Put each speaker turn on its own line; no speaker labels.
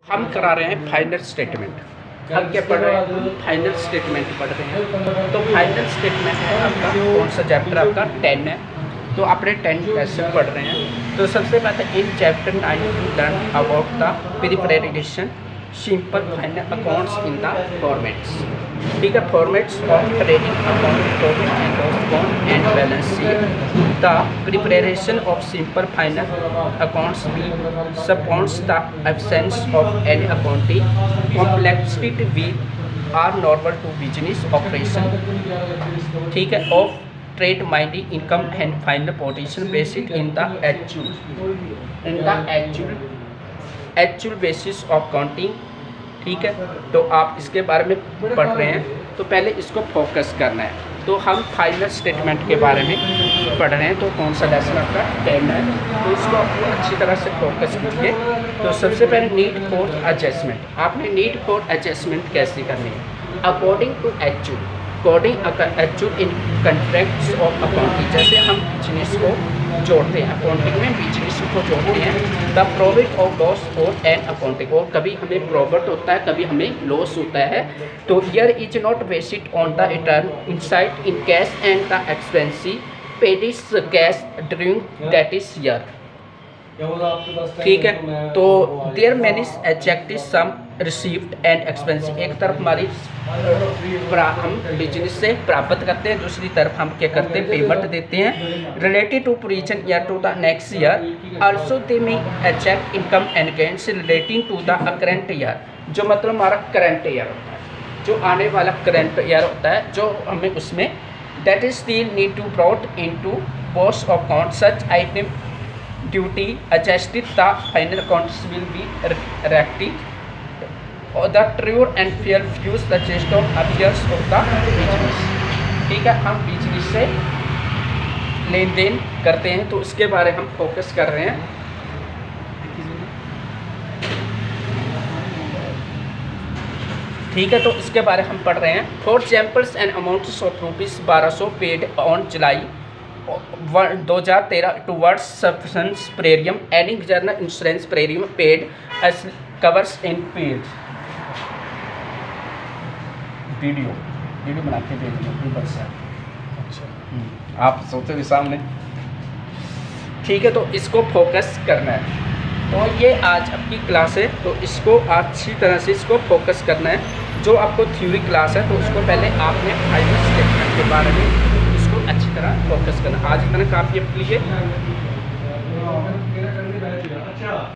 हम करा रहे हैं फाइनल स्टेटमेंट। हम क्या पढ़ रहे हैं? फाइनल स्टेटमेंट पढ़ रहे हैं। तो फाइनल स्टेटमेंट है आपका कौन सा चैप्टर? आपका 10 है। तो आपने 10 कैसे पढ़ रहे हैं? तो सबसे पहले in chapter 9 to learn about the preparation simple final accounts in the formats. ठीक है, formats of trading account, profit and loss account and balance sheet. The preparation of simple final accounts भी supports the absence of any accounting complexity with are normal to business operation। ठीक है, of trade mining income and final position based in the actual basis of counting। ठीक है, तो आप इसके बारे में पढ़ रहे हैं, तो पहले इसको फोकस करना है। तो हम फाइनल स्टेटमेंट के बारे में पढ़ रहे हैं। तो कौन सा लेसन आपका 10 है, तो इसको आपको अच्छी तरह से फोकस कीजिए। तो सबसे पहले नीड फॉर एडजस्टमेंट। आपने नीड फॉर एडजस्टमेंट कैसे करनी है? According to actual, according actual in contracts of accounting. जैसे हम बिजनेस को जोड़ते हैं, अकाउंटिंग में बिजनेस को जोड़ते हैं। द प्रॉफिट और लॉस फॉर एन अकाउंटिंग, और कभी हमें प्रॉफिट होता है, कभी हमें लॉस होता है। तो year is not based on the return insight in cash and the expenses paid is cash during that is year. ठीक है, तो there many executive sum received and expensive. एक तरफ हमारी हम बिजनेस से प्राप्त करते हैं, दूसरी तरफ हम क्या करते हैं? पेमेंट देते हैं। Related to prison year to the next year also they may exact income and gains relating to the current year. जो मतलब हमारा करंट ईयर होता है, जो आने वाला करंट ईयर होता है, जो हमें उसमें that is still need to brought into boss of account such item duty adjusted the final accounts will be rectified or the true and fair views the gist of affairs of the business। ठीक है, हम business से लेन then करते हैं, तो इसके बारे में हम फोकस कर रहे हैं। ठीक है, तो इसके बारे में हम पढ़ रहे हैं। For examples and amounts of ₹1200 paid on July 2013 towards substance premium adding journal insurance premium paid as covers in paid. Video बना के भेज बस। अच्छा, आप सोचो भी सामने। ठीक है, तो इसको फोकस करना है। तो ये आज आपकी क्लास है, तो इसको अच्छी तरह से इसको फोकस करना है। जो आपको थ्योरी क्लास है, तो उसको पहले आपने फाइनल स्टेटमेंट के बारे में अच्छी तरह फोकस करना। आज इतना काफ़ी है।